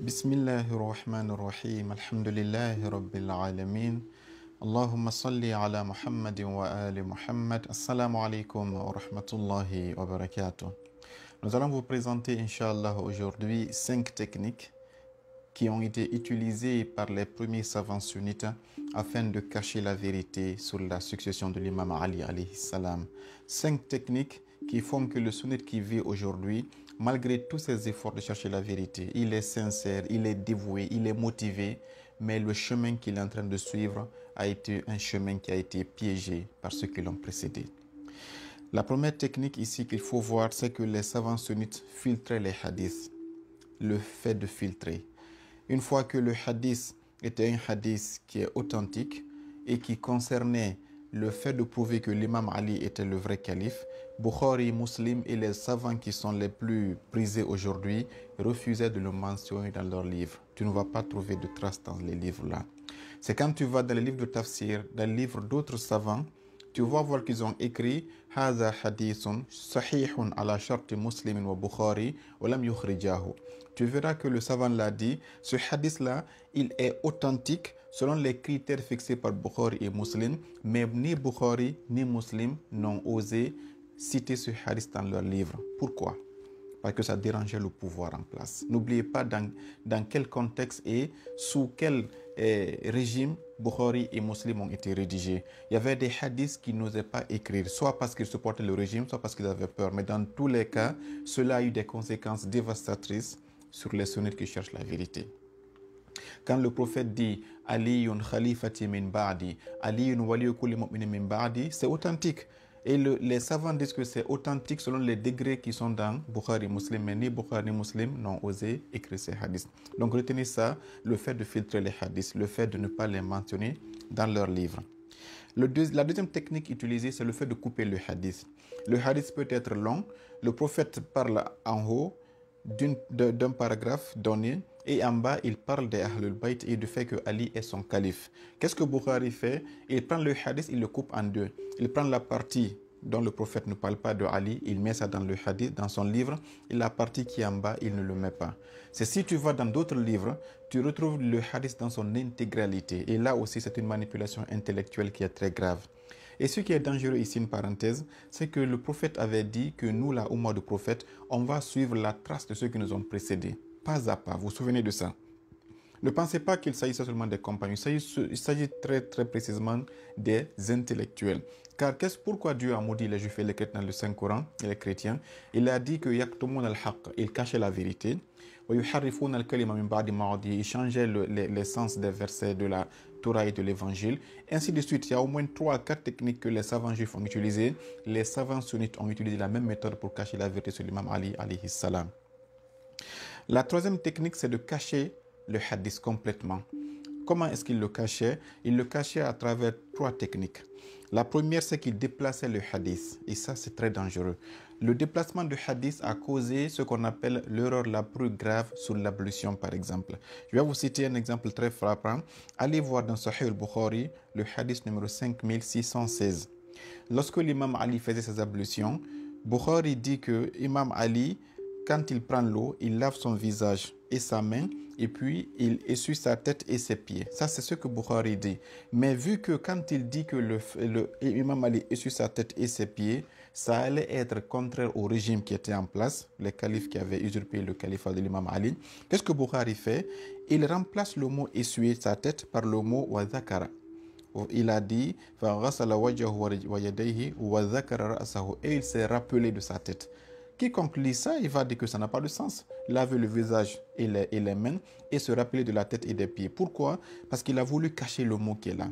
Bismillahirrahmanirrahim. Alhamdulillahi Rabbil Alamin. Allahumma salli ala Muhammadin wa ali Muhammad. Assalamu alaikum wa rahmatullahi wa barakatuh. Nous allons vous présenter, Inch'Allah, aujourd'hui 5 techniques qui ont été utilisées par les premiers savants sunnites afin de cacher la vérité sur la succession de l'imam Ali alayhi salam. 5 techniques qui font que le sunnite qui vit aujourd'hui, malgré tous ses efforts de chercher la vérité, il est sincère, il est dévoué, il est motivé, mais le chemin qu'il est en train de suivre a été un chemin qui a été piégé par ceux qui l'ont précédé. La première technique ici qu'il faut voir, c'est que les savants sunnites filtraient les hadiths. Le fait de filtrer. Une fois que le hadith était un hadith qui est authentique et qui concernait le fait de prouver que l'imam Ali était le vrai calife, Bukhari, Muslim et les savants qui sont les plus prisés aujourd'hui refusaient de le mentionner dans leurs livres. Tu ne vas pas trouver de traces dans les livres-là. C'est quand tu vas dans les livres de tafsir, dans les livres d'autres savants, tu vas voir qu'ils ont écrit « Haza hadithun sahihun ala sharti muslimin wa Bukhari wa lam yukhrijahu » Tu verras que le savant l'a dit, ce hadith-là, il est authentique selon les critères fixés par Bukhari et Muslim, mais ni Bukhari ni Muslim n'ont osé citer ce hadith dans leur livre. Pourquoi? Parce que ça dérangeait le pouvoir en place. N'oubliez pas dans quel contexte et sous quel régime Bukhari et Muslim ont été rédigés. Il y avait des hadiths qui n'osaient pas écrire, soit parce qu'ils supportaient le régime, soit parce qu'ils avaient peur. Mais dans tous les cas, cela a eu des conséquences dévastatrices sur les sunnites qui cherchent la vérité. Quand le prophète dit « Aliyun khalifati min ba'di, Aliyun waliyu kulli mu'minin min ba'di », c'est authentique. Et les savants disent que c'est authentique selon les degrés qui sont dans Bukhari Muslim, mais ni Bukhari ni Muslim n'ont osé écrire ces hadiths. Donc retenez ça, le fait de filtrer les hadiths, le fait de ne pas les mentionner dans leurs livres. La deuxième technique utilisée, c'est le fait de couper le hadith. Le hadith peut être long, le prophète parle en haut d'un paragraphe donné et en bas il parle des Ahlul Bayt et du fait que Ali est son calife. Qu'est-ce que Bukhari fait? Il prend le hadith, il le coupe en deux. Il prend la partie dont le prophète ne parle pas de Ali, il met ça dans le hadith, dans son livre, et la partie qui est en bas, il ne le met pas. C'est si tu vas dans d'autres livres, tu retrouves le hadith dans son intégralité. Et là aussi, c'est une manipulation intellectuelle qui est très grave. Et ce qui est dangereux ici, une parenthèse, c'est que le prophète avait dit que nous, la Oumma du prophète, on va suivre la trace de ceux qui nous ont précédés, pas à pas. Vous vous souvenez de ça? Ne pensez pas qu'il s'agissait seulement des compagnons, il s'agit très précisément des intellectuels. Car pourquoi Dieu a maudit les Juifs et les chrétiens dans le Saint-Coran et les chrétiens? Il a dit que yaktumun al-haqq, ils cachaient la vérité. Ils changeaient les sens des versets de la Torah et de l'Évangile. Ainsi de suite, il y a au moins 3 à 4 techniques que les savants juifs ont utilisées. Les savants sunnites ont utilisé la même méthode pour cacher la vérité sur l'imam Ali alayhi salam. La troisième technique, c'est de cacher le hadith complètement. Comment est-ce qu'il le cachait? Il le cachait à travers 3 techniques. La première, c'est qu'il déplaçait le hadith. Et ça, c'est très dangereux. Le déplacement du hadith a causé ce qu'on appelle l'erreur la plus grave sur l'ablution, par exemple. Je vais vous citer un exemple très frappant. Allez voir dans Sahih al-Bukhari, le hadith numéro 5616. Lorsque l'imam Ali faisait ses ablutions, Bukhari dit que l'imam Ali, quand il prend l'eau, il lave son visage et sa main et puis il essuie sa tête et ses pieds. Ça, c'est ce que Bukhari dit. Mais vu que quand il dit que l'imam Ali essuie sa tête et ses pieds, ça allait être contraire au régime qui était en place, les califes qui avaient usurpé le califat de l'imam Ali. Qu'est-ce que Bukhari fait? Il remplace le mot essuyer sa tête par le mot wazakara. Il a dit et il s'est rappelé de sa tête. Quiconque lit ça, il va dire que ça n'a pas de sens. Laver le visage et les mains et se rappeler de la tête et des pieds. Pourquoi? Parce qu'il a voulu cacher le mot qui est là.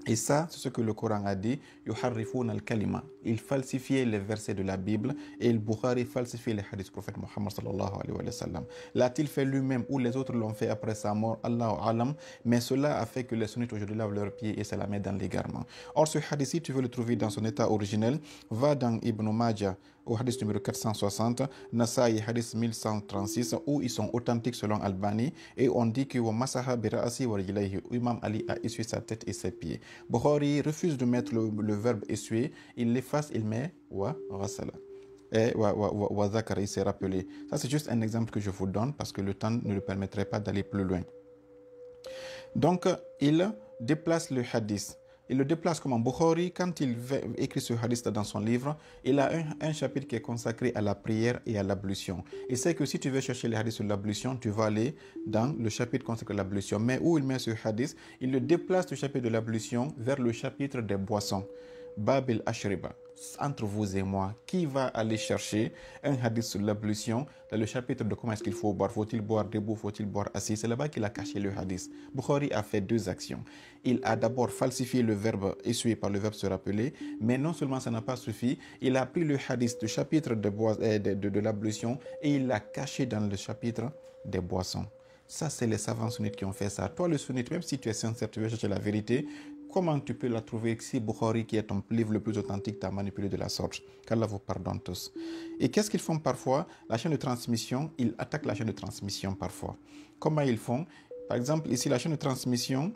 Et ça, c'est ce que le Coran a dit. Yuharrifuna al-kalima. Il falsifiait les versets de la Bible et le Bukhari falsifiait les hadiths du prophète Mohammed sallallahu alayhi wa sallam. L'a-t-il fait lui-même ou les autres l'ont fait après sa mort? Allahu alam. Mais cela a fait que les sunnites aujourd'hui lavent leurs pieds et se la mettent dans l'égarement. Or, ce hadith, si tu veux le trouver dans son état originel, va dans Ibn Majah au hadith numéro 460, Nasa'i hadith 1136, où ils sont authentiques selon Albani, et on dit que Masaha bira'asi wa rijlayhi, Imam Ali a essuyé sa tête et ses pieds. Bukhari refuse de mettre le verbe essuyer, il l'efface, il met wa ghasala. Et il s'est rappelé. Ça, c'est juste un exemple que je vous donne parce que le temps ne le permettrait pas d'aller plus loin. Donc, il déplace le hadith. Il le déplace comme en Bukhari. Quand il écrit ce hadith dans son livre, il a un chapitre qui est consacré à la prière et à l'ablution. Il sait que si tu veux chercher les hadiths sur l'ablution, tu vas aller dans le chapitre consacré à l'ablution. Mais où il met ce hadith, il le déplace du chapitre de l'ablution vers le chapitre des boissons. Bab al-Ashriba. Entre vous et moi, qui va aller chercher un hadith sur l'ablution dans le chapitre de comment est-ce qu'il faut boire? Faut-il boire debout? Faut-il boire assis? C'est là-bas qu'il a caché le hadith. Bukhari a fait deux actions. Il a d'abord falsifié le verbe essuyé par le verbe se rappeler, mais non seulement ça n'a pas suffi, il a pris le hadith du chapitre de l'ablution et il l'a caché dans le chapitre des boissons. Ça, c'est les savants sunnites qui ont fait ça. Toi, le sunnite, même si tu es sincère, tu veux chercher la vérité, comment tu peux la trouver si Bukhari, qui est ton livre le plus authentique, t'a manipulé de la sorte? Qu'Allah vous pardonne tous. Et qu'est-ce qu'ils font parfois? La chaîne de transmission, ils attaquent la chaîne de transmission parfois. Comment ils font? Par exemple, ici, la chaîne de transmission,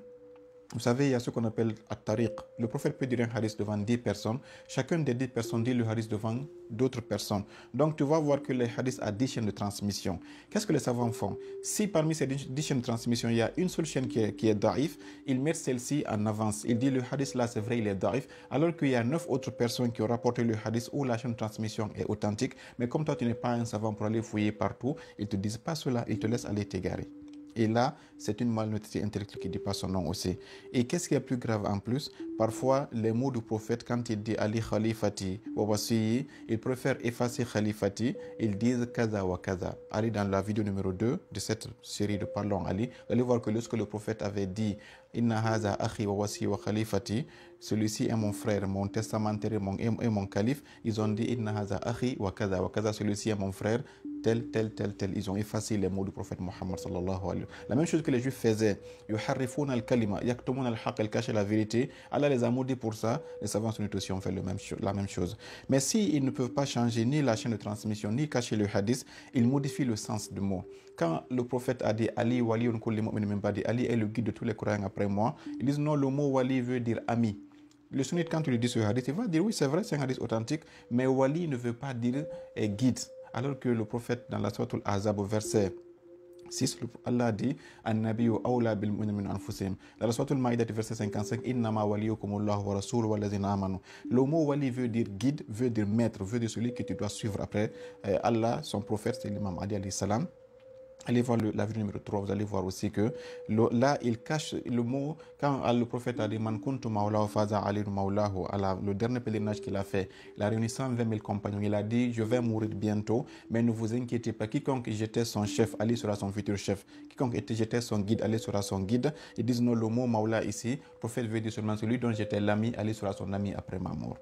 vous savez, il y a ce qu'on appelle at-tariq. Le prophète peut dire un hadith devant 10 personnes. Chacune des 10 personnes dit le hadith devant d'autres personnes. Donc, tu vas voir que les hadiths ont 10 chaînes de transmission. Qu'est-ce que les savants font? Si parmi ces 10 chaînes de transmission, il y a une seule chaîne qui est daif, ils mettent celle-ci en avance. Ils disent le hadith là, c'est vrai, il est daif, alors qu'il y a 9 autres personnes qui ont rapporté le hadith où la chaîne de transmission est authentique. Mais comme toi, tu n'es pas un savant pour aller fouiller partout, ils ne te disent pas cela, ils te laissent aller t'égarer. Et là, c'est une malhonnêteté intellectuelle qui ne dit pas son nom aussi. Et qu'est-ce qui est plus grave en plus? Parfois, les mots du prophète, quand il dit Ali Khalifati, Wawasiyi, il préfère effacer Khalifati, ils disent Kaza wa Kaza. Allez dans la vidéo numéro 2 de cette série de Parlons Ali, vous allez voir que lorsque le prophète avait dit Inna haza akhi wa wasi wa khalifati, celui-ci est mon frère, mon testamentaire et mon calife, ils ont dit Inna haza akhi wa kaza, celui-ci est mon frère, tel. Ils ont effacé les mots du prophète Mohammed sallallahu alayhi wa sallam. La même chose que les juifs faisaient, yuharrifuna al-kalima, yaktumuna al-haq, ils cachaient la vérité. Allah les a maudits pour ça. Les savants sunnites aussi ont fait la même chose. Mais s'ils ne peuvent pas changer ni la chaîne de transmission, ni cacher le hadith, ils modifient le sens du mot. Quand le prophète a dit Ali wali Ali est le guide de tous les croyants après moi, ils disent non, le mot wali veut dire ami. Le sunnite, quand tu lui dis ce hadith, il va dire oui, c'est vrai, c'est un hadith authentique, mais wali ne veut pas dire guide. Alors que le prophète, dans la sourate Al-Ahzab, verset 6, Allah dit An-Nabiyyu awla bil mu'minina min anfusihim. Dans la sourate Al-Ma'idah, verset 55, Innama waliyukumullahu wa rasuluhu wallazina amanu. Le mot wali veut dire guide, veut dire maître, veut dire celui que tu dois suivre après. Allah, son prophète, c'est l'imam Ali alayhi salam. Allez voir la vidéo numéro 3, vous allez voir aussi que là, il cache le mot, quand le prophète a dit Man kuntu mawlahu faza ali mawlahu, le dernier pèlerinage qu'il a fait, il a réuni 120 000 compagnons, il a dit je vais mourir bientôt, mais ne vous inquiétez pas, quiconque j'étais son chef, Ali sera son futur chef, quiconque j'étais son guide, Ali sera son guide. Ils disent non, le mot mawla ici, le prophète veut dire seulement celui dont j'étais l'ami, Ali sera son ami après ma mort.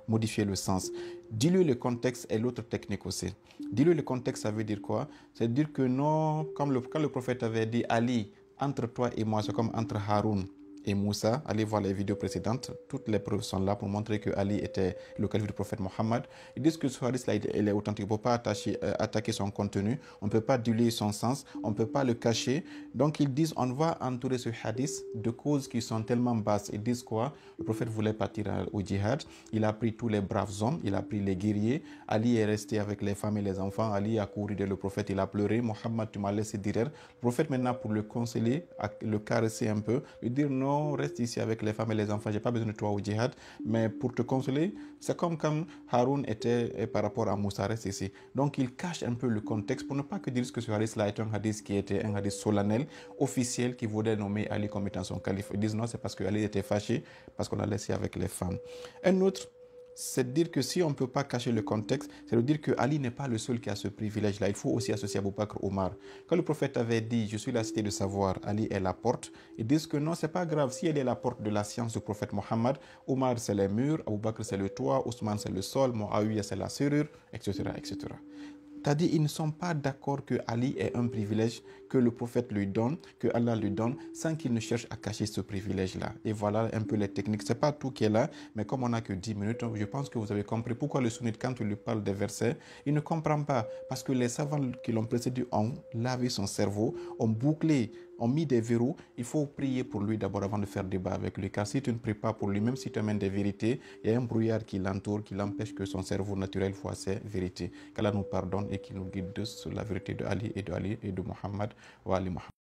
Modifier le sens. Dis-lui le contexte est l'autre technique aussi. Dis-lui le contexte, ça veut dire quoi? C'est dire que non, comme quand le prophète avait dit Ali, entre toi et moi, c'est comme entre Haroun et Moussa. Allez voir les vidéos précédentes. Toutes les preuves sont là pour montrer que Ali était le calife du prophète Mohammed. Ils disent que ce hadith-là, il est authentique. On ne peut pas attaquer son contenu. On ne peut pas diluer son sens. On ne peut pas le cacher. Donc, ils disent, on va entourer ce hadith de causes qui sont tellement basses. Ils disent quoi? Le prophète voulait partir au djihad. Il a pris tous les braves hommes. Il a pris les guerriers. Ali est resté avec les femmes et les enfants. Ali a couru de le prophète. Il a pleuré. Mohammed, tu m'as laissé dire. Le prophète, maintenant, pour le consoler, le caresser un peu, lui dire non, reste ici avec les femmes et les enfants, j'ai pas besoin de toi au djihad, mais pour te consoler, c'est comme quand Haroun était par rapport à Moussa, reste ici. Donc il cache un peu le contexte pour ne pas que dire que ce hadith-là est un hadith qui était un hadith solennel, officiel, qui voulait nommer Ali comme étant son calife. Ils disent non, c'est parce que Ali était fâché, parce qu'on a laissé avec les femmes. Un autre, c'est de dire que si on ne peut pas cacher le contexte, c'est de dire que Ali n'est pas le seul qui a ce privilège-là. Il faut aussi associer Abu Bakr Omar. Quand le prophète avait dit « Je suis la cité de savoir, Ali est la porte », ils disent que non, c'est pas grave. Si elle est la porte de la science du prophète Mohammed, Omar c'est les murs, Abu Bakr c'est le toit, Ousmane c'est le sol, Muawiyah c'est la serrure, etc. etc. C'est-à-dire ils ne sont pas d'accord que Ali ait un privilège que le prophète lui donne, que Allah lui donne, sans qu'il ne cherche à cacher ce privilège-là. Et voilà un peu les techniques. Ce n'est pas tout qui est là, mais comme on n'a que 10 minutes, je pense que vous avez compris pourquoi le sunnite, quand tu lui parles des versets, il ne comprend pas. Parce que les savants qui l'ont précédé ont lavé son cerveau, ont bouclé, ont mis des verrous. Il faut prier pour lui d'abord avant de faire débat avec lui. Car si tu ne pries pas pour lui, même si tu amènes des vérités, il y a un brouillard qui l'entoure, qui l'empêche que son cerveau naturel voit ces vérités. Qu'Allah nous pardonne et qu'il nous guide sur la vérité de Ali et de Muhammad wa Ali Muhammad.